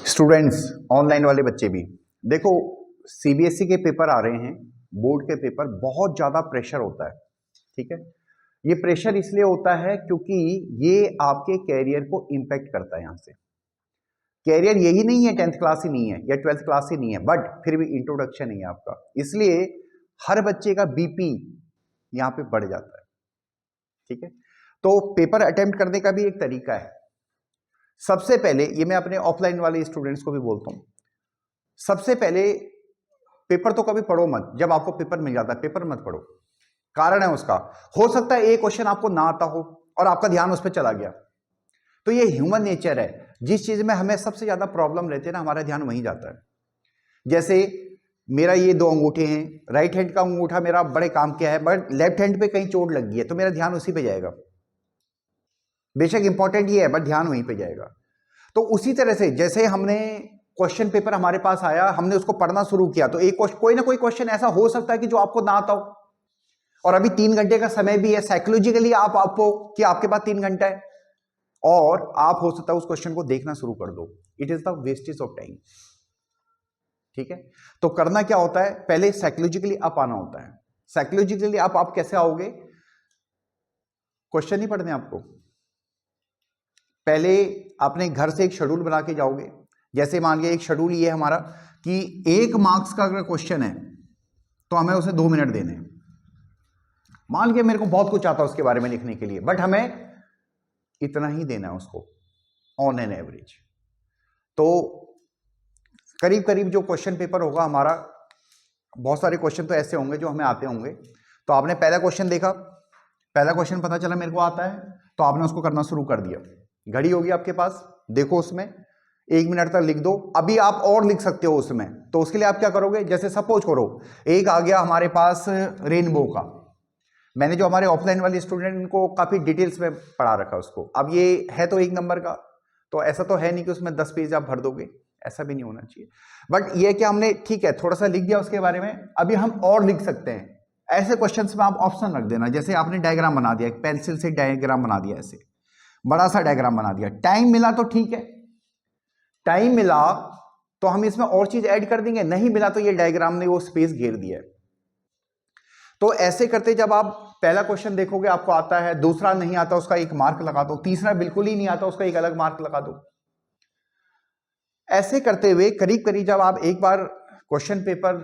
Students, online वाले बच्चे भी देखो, सीबीएसई के पेपर आ रहे हैं, बोर्ड के पेपर, बहुत ज़्यादा प्रेशर होता है। ठीक है, ये प्रेशर इसलिए होता है क्योंकि ये आपके कैरियर को इम्पैक्ट करता है। यहाँ से कैरियर यही नहीं है, 10th क्लास ही नहीं है या 12th क्लास ही नहीं है, बट फिर भी इंट्रोडक्शन ही है आपका, इसलिए हर बच्चे का बीपी यहाँ पे बढ़ जाता है। ठीक है, तो पेपर अटेम्प्ट करने का भी एक तरीका है। सबसे पहले, ये मैं अपने ऑफलाइन वाले स्टूडेंट्स को भी बोलता हूं, सबसे पहले पेपर तो कभी पढ़ो मत। जब आपको पेपर मिल जाता है पेपर मत पढ़ो। कारण है उसका, हो सकता है एक क्वेश्चन आपको ना आता हो और आपका ध्यान उस पर चला गया। तो ये ह्यूमन नेचर है, जिस चीज में हमें सबसे ज्यादा प्रॉब्लम रहती है ना, हमारा ध्यान वहीं जाता है। जैसे मेरा ये 2 अंगूठे हैं, राइट हैंड का अंगूठा मेरा बड़े काम किया है, बट लेफ्ट हैंड पे कहीं चोट लग गई है तो मेरा ध्यान उसी पे जाएगा। बेशक इंपॉर्टेंट ये है बट ध्यान वहीं पे जाएगा। तो उसी तरह से जैसे हमने क्वेश्चन पेपर हमारे पास आया, हमने उसको पढ़ना शुरू किया, तो एक कोई ना कोई क्वेश्चन ऐसा हो सकता है कि जो आपको ना आता हो, और अभी 3 घंटे का समय भी है। साइकोलॉजिकली आपको कि आपके पास 3 घंटा है और आप हो सकता है उस क्वेश्चन को देखना शुरू कर दो। It is the wastage of time. ठीक है, तो करना क्या होता है, पहले साइकोलॉजिकली अप आना होता है। साइकोलॉजिकली आप कैसे आओगे? क्वेश्चन ही पढ़ने आपको, पहले अपने घर से एक शेड्यूल बना के जाओगे। जैसे मान लिया एक शेड्यूल ये है हमारा कि 1 मार्क्स का अगर क्वेश्चन है तो हमें उसे 2 मिनट देने हैं। मान लिया मेरे को बहुत कुछ आता है उसके बारे में लिखने के लिए, बट हमें इतना ही देना है उसको ऑन एन एवरेज। तो करीब करीब जो क्वेश्चन पेपर होगा हमारा, बहुत सारे क्वेश्चन तो ऐसे होंगे जो हमें आते होंगे। तो आपने पहला क्वेश्चन देखा, पहला क्वेश्चन पता चला मेरे को आता है, तो आपने उसको करना शुरू कर दिया। घड़ी होगी आपके पास, देखो उसमें 1 मिनट तक लिख दो। अभी आप और लिख सकते हो उसमें, तो उसके लिए आप क्या करोगे, जैसे सपोज करो एक आ गया हमारे पास रेनबो का। मैंने जो हमारे ऑफलाइन वाले स्टूडेंट को काफी डिटेल्स में पढ़ा रखा उसको। अब ये है तो 1 नंबर का, तो ऐसा तो है नहीं कि उसमें 10 पेज आप भर दोगे, ऐसा भी नहीं होना चाहिए। बट ये कि हमने ठीक है थोड़ा सा लिख दिया उसके बारे में, अभी हम और लिख सकते हैं। ऐसे क्वेश्चंस में आप ऑप्शन रख देना, जैसे आपने डायग्राम बना दिया, पेंसिल से डायग्राम बना दिया, ऐसे बड़ा सा डायग्राम बना दिया। टाइम मिला तो ठीक है, टाइम मिला तो हम इसमें और चीज ऐड कर देंगे, नहीं मिला तो ये डायग्राम ने वो स्पेस घेर दिया है। तो ऐसे करते जब आप पहला क्वेश्चन देखोगे आपको आता है, दूसरा नहीं आता उसका 1 मार्क लगा दो, तीसरा बिल्कुल ही नहीं आता उसका 1 अलग मार्क लगा दो। ऐसे करते हुए करीब करीब जब आप एक बार क्वेश्चन पेपर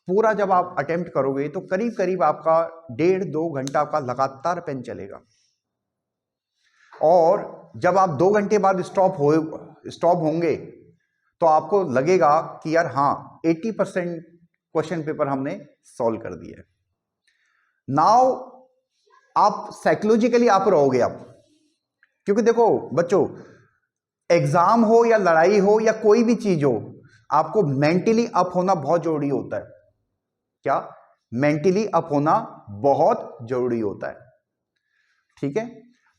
पूरा जब आप अटेम्प्ट करोगे तो करीब करीब आपका 1.5-2 घंटा आपका लगातार पेन चलेगा। और जब आप 2 घंटे बाद स्टॉप होंगे तो आपको लगेगा कि यार हाँ 80% क्वेश्चन पेपर हमने सॉल्व कर दिया है। नाउ आप साइकोलॉजिकली आप रहोगे आप, क्योंकि देखो बच्चों, एग्जाम हो या लड़ाई हो या कोई भी चीज हो, आपको मेंटली अप होना बहुत जरूरी होता है। क्या? मेंटली अप होना बहुत जरूरी होता है। ठीक है,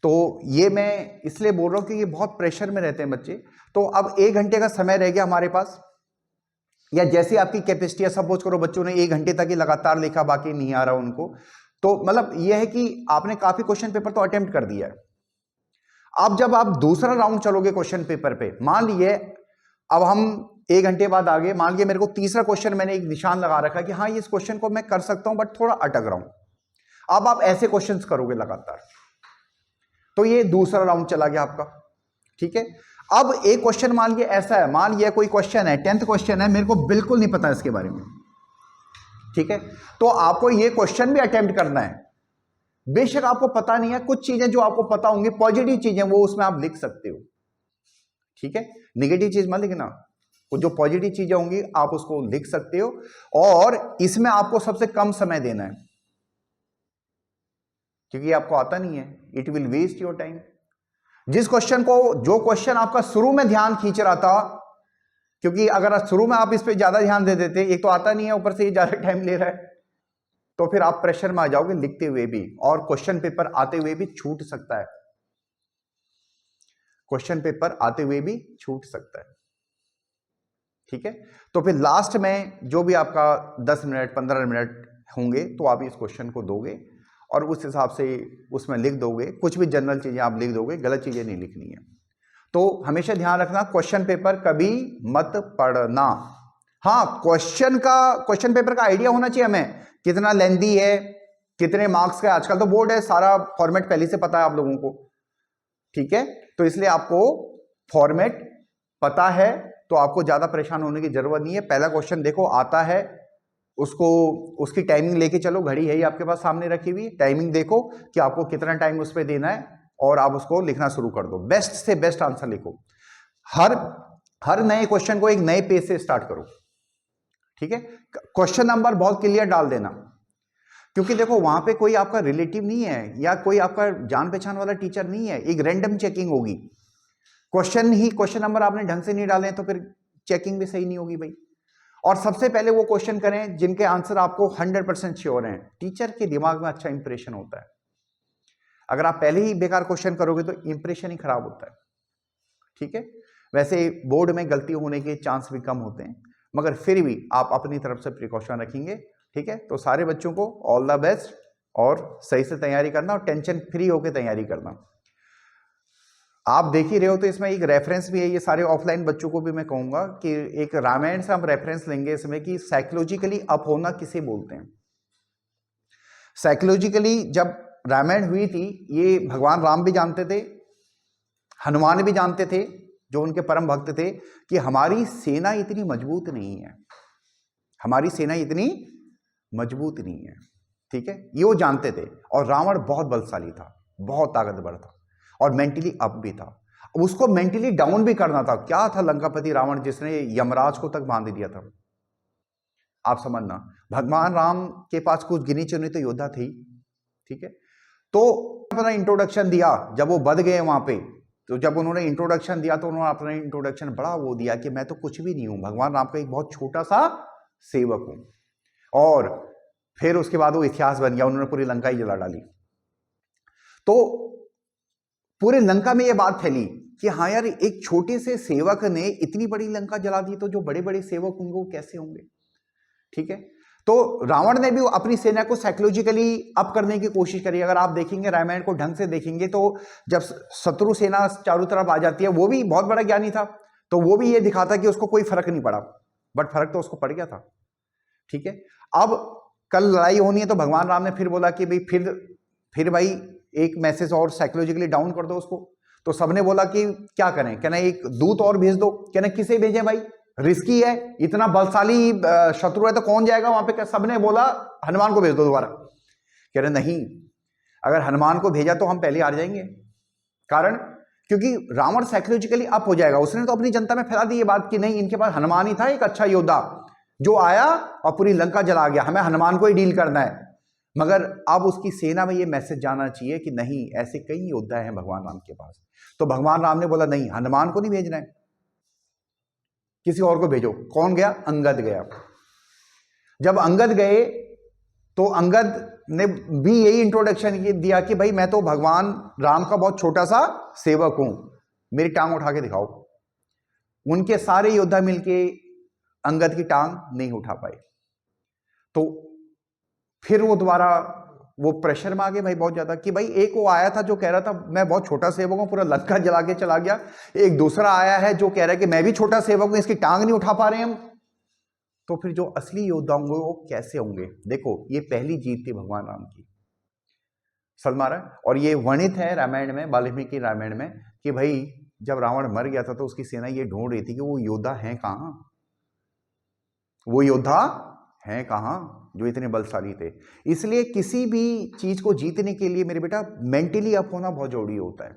तो ये मैं इसलिए बोल रहा हूं कि ये बहुत प्रेशर में रहते हैं बच्चे। तो अब 1 घंटे का समय रह गया हमारे पास, या जैसी आपकी कैपेसिटी है, सपोज करो बच्चों ने 1 घंटे तक ही लगातार लिखा, बाकी नहीं आ रहा उनको, तो मतलब यह है कि आपने काफी क्वेश्चन पेपर तो अटेम्प्ट कर दिया है। अब जब आप दूसरा राउंड चलोगे क्वेश्चन पेपर पे, मान लीजिए अब हम 1 घंटे बाद आगे, मान लीजिए मेरे को तीसरा क्वेश्चन मैंने एक निशान लगा रखा है कि हाँ इस क्वेश्चन को मैं कर सकता हूं बट थोड़ा अटक रहा हूं। अब आप ऐसे क्वेश्चंस करोगे लगातार, तो ये दूसरा राउंड चला गया आपका। ठीक है, अब एक क्वेश्चन मान लीजिए ऐसा है, मान लिया कोई क्वेश्चन है, 10th क्वेश्चन है, मेरे को बिल्कुल नहीं पता इसके बारे में। ठीक है, तो आपको ये क्वेश्चन भी अटेम्प्ट करना है। बेशक आपको पता नहीं है, कुछ चीजें जो आपको पता होंगी पॉजिटिव चीजें वो उसमें आप लिख सकते हो। ठीक है, निगेटिव चीज मत लिखना, जो पॉजिटिव चीजें होंगी आप उसको लिख सकते हो। और इसमें आपको सबसे कम समय देना है, क्योंकि आपको आता नहीं है, it will waste your time. जिस क्वेश्चन को, जो क्वेश्चन आपका शुरू में ध्यान खींच रहा था, क्योंकि अगर शुरू में आप इस पे ज्यादा ध्यान दे देते, एक तो आता नहीं है, ऊपर से ये ज्यादा टाइम ले रहा है, तो फिर आप प्रेशर में आ जाओगे लिखते हुए भी, और क्वेश्चन पेपर आते हुए भी छूट सकता है। क्वेश्चन पेपर आते हुए भी छूट सकता है। ठीक है, तो फिर लास्ट में जो भी आपका 10 मिनट 15 मिनट होंगे तो आप इस क्वेश्चन को दोगे और उस हिसाब से उसमें लिख दोगे। कुछ भी जनरल चीजें आप लिख दोगे, गलत चीजें नहीं लिखनी है। तो हमेशा ध्यान रखना, क्वेश्चन पेपर कभी मत पढ़ना। हाँ, क्वेश्चन पेपर का आइडिया होना चाहिए हमें, कितना लेंथी है, कितने मार्क्स का। आजकल तो बोर्ड है, सारा फॉर्मेट पहले से पता है आप लोगों को, ठीक है। तो इसलिए आपको फॉर्मेट पता है, तो आपको ज्यादा परेशान होने की जरूरत नहीं है। पहला क्वेश्चन देखो आता है, उसको उसकी टाइमिंग लेके चलो, घड़ी है ही आपके पास सामने रखी हुई, टाइमिंग देखो कि आपको कितना टाइम उस पर देना है और आप उसको लिखना शुरू कर दो। बेस्ट से बेस्ट आंसर लिखो। हर नए क्वेश्चन को एक नए पेज से स्टार्ट करो, ठीक है। क्वेश्चन नंबर बहुत क्लियर डाल देना, क्योंकि देखो वहां पे कोई आपका रिलेटिव नहीं है या कोई आपका जान पहचान वाला टीचर नहीं है, एक रैंडम चेकिंग होगी। क्वेश्चन नंबर आपने ढंग से नहीं डाले तो फिर चेकिंग भी सही नहीं होगी भाई। और सबसे पहले वो क्वेश्चन करें जिनके आंसर आपको 100% श्योर हैं। टीचर के दिमाग में अच्छा इंप्रेशन होता है। अगर आप पहले ही बेकार क्वेश्चन करोगे तो इंप्रेशन ही खराब होता है, ठीक है। वैसे बोर्ड में गलती होने के चांस भी कम होते हैं, मगर फिर भी आप अपनी तरफ से प्रिकॉशन रखेंगे, ठीक है। तो सारे बच्चों को ऑल द बेस्ट और सही से तैयारी करना और टेंशन फ्री होकर तैयारी करना। आप देख ही रहे हो तो इसमें एक रेफरेंस भी है, ये सारे ऑफलाइन बच्चों को भी मैं कहूंगा कि एक रामायण से हम रेफरेंस लेंगे इसमें कि साइकोलॉजिकली अप होना किसे बोलते हैं। साइकोलॉजिकली जब रामायण हुई थी, ये भगवान राम भी जानते थे, हनुमान भी जानते थे, जो उनके परम भक्त थे, कि हमारी सेना इतनी मजबूत नहीं है, हमारी सेना इतनी मजबूत नहीं है, ठीक है। ये वो जानते थे। और रावण बहुत बलशाली था, बहुत ताकतवर था और मेंटली अप भी था। उसको मेंटली डाउन भी करना था। क्या था लंकापति रावण, जिसने यमराज को तक बांध दिया था। आप समझना, भगवान राम के पास कुछ गिनी चुनी तो योद्धा थी, ठीक है। तो अपना इंट्रोडक्शन दिया जब वो बध गए वहां पे, तो जब उन्होंने इंट्रोडक्शन दिया तो उन्होंने अपना इंट्रोडक्शन बड़ा वो दिया कि मैं तो कुछ भी नहीं हूं, भगवान राम का एक बहुत छोटा सा सेवक हूं। और फिर उसके बाद वो इतिहास बन गया, उन्होंने पूरी लंका ही जला डाली। तो पूरे लंका में ये बात फैली कि हाँ यार, एक छोटे से सेवक ने इतनी बड़ी लंका जला दी, तो जो बड़े बड़े सेवक होंगे वो कैसे होंगे, ठीक है। तो रावण ने भी अपनी सेना को साइकोलॉजिकली अप करने की कोशिश करी। अगर आप देखेंगे रामायण को ढंग से देखेंगे तो जब शत्रु सेना चारों तरफ आ जाती है, वो भी बहुत बड़ा ज्ञानी था, तो वो भी ये दिखाता कि उसको कोई फर्क नहीं पड़ा, बट फर्क तो उसको पड़ गया था, ठीक है। अब कल लड़ाई होनी है तो भगवान राम ने फिर बोला कि भाई फिर भाई एक मैसेज और साइकोलॉजिकली डाउन कर दो उसको। तो सबने बोला कि क्या करें, कहना एक दूत और भेज दो। कहना किसे भेजें भाई, रिस्की है, इतना बलशाली शत्रु है तो कौन जाएगा वहां पे। सबने बोला हनुमान को भेज दो दोबारा। कह रहे नहीं, अगर हनुमान को भेजा तो हम पहले हार जाएंगे। कारण क्योंकि रावण साइकोलॉजिकली अप हो जाएगा। उसने तो अपनी जनता में फैला दी ये बात कि नहीं, इनके पास हनुमान ही था एक अच्छा योद्धा जो आया और पूरी लंका जला गया, हमें हनुमान को ही डील करना है। मगर अब उसकी सेना में ये मैसेज जाना चाहिए कि नहीं, ऐसे कई योद्धा हैं भगवान राम के पास। तो भगवान राम ने बोला नहीं, हनुमान को नहीं भेजना है, किसी और को भेजो। कौन गया? अंगद गया। जब अंगद गए तो अंगद ने भी यही इंट्रोडक्शन दिया कि भाई मैं तो भगवान राम का बहुत छोटा सा सेवक हूं, मेरी टांग उठा के दिखाओ। उनके सारे योद्धा मिलके अंगद की टांग नहीं उठा पाए। तो फिर वो दोबारा वो प्रेशर में आ गए भाई बहुत ज्यादा कि भाई एक वो आया था जो कह रहा था मैं बहुत छोटा सेवक हूं, पूरा लंका जला के चला गया। एक दूसरा आया है जो कह रहा है कि मैं भी छोटा सेवक हूं, इसकी टांग नहीं उठा पा रहे हम। तो फिर जो असली योद्धा होंगे वो कैसे होंगे? देखो ये पहली जीत थी भगवान राम की, सलमारा। और ये वर्णित है रामायण में, वाल्मीकि रामायण में, कि भाई जब रावण मर गया था तो उसकी सेना ये ढूंढ रही थी कि वो योद्धा हैं कहां, वो योद्धा हैं कहां जो इतने बलशाली थे। इसलिए किसी भी चीज को जीतने के लिए मेरे बेटा मेंटली अप होना बहुत जरूरी होता है।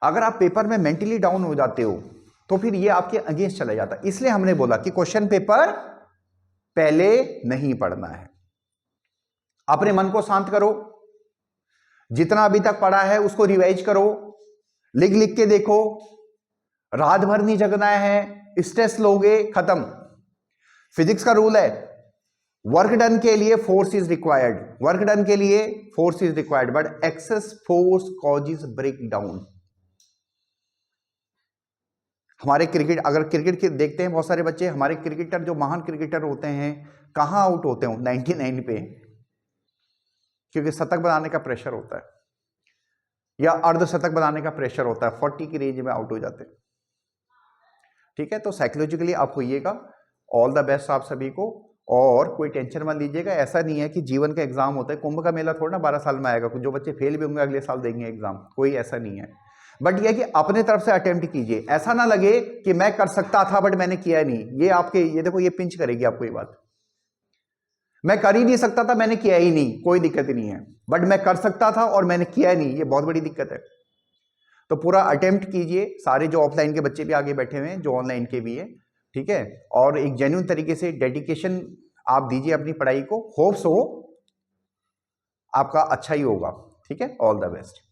अगर आप पेपर में मेंटली डाउन हो जाते हो तो फिर ये आपके अगेंस्ट चला जाता है। इसलिए हमने बोला कि क्वेश्चन पेपर पहले नहीं पढ़ना है, अपने मन को शांत करो, जितना अभी तक पढ़ा है उसको रिवाइज करो, लिख लिख के देखो, रात भर नहीं जगना है, स्ट्रेस लोगे खत्म। फिजिक्स का रूल है, वर्क डन के लिए force is required, work done के लिए force is required, but excess force causes break down. हमारे क्रिकेट, अगर क्रिकेट के देखते हैं बहुत सारे बच्चे, हमारे क्रिकेटर जो महान क्रिकेटर होते हैं कहां आउट होते हैं? 99 पे, क्योंकि शतक बनाने का प्रेशर होता है। या अर्धशतक बनाने का प्रेशर होता है, 40 की रेंज में आउट हो जाते हैं। ठीक है, तो साइकोलॉजिकली आप होइएगा। ऑल द बेस्ट आप सभी को, और कोई टेंशन मत लीजिएगा। ऐसा नहीं है कि जीवन का एग्जाम होता है, कुंभ का मेला थोड़ा ना 12 साल में आएगा, जो बच्चे फेल भी होंगे अगले साल देंगे एग्जाम, कोई ऐसा नहीं है। बट ये कि अपने तरफ से अटेम्प्ट कीजिए, ऐसा ना लगे कि मैं कर सकता था बट मैंने किया नहीं। ये आपके, ये देखो, ये पिंच करेगी आपको ये बात। मैं कर ही नहीं सकता था, मैंने किया ही नहीं, कोई दिक्कत ही नहीं है, बट मैं कर सकता था और मैंने किया नहीं, ये बहुत बड़ी दिक्कत है। तो पूरा अटेम्प्ट कीजिए, सारे जो ऑफलाइन के बच्चे भी आगे बैठे हुए हैं, जो ऑनलाइन के भी हैं, ठीक है, और एक जेन्युइन तरीके से डेडिकेशन आप दीजिए अपनी पढ़ाई को। होप्स हो आपका अच्छा ही होगा। ठीक है, ऑल द बेस्ट।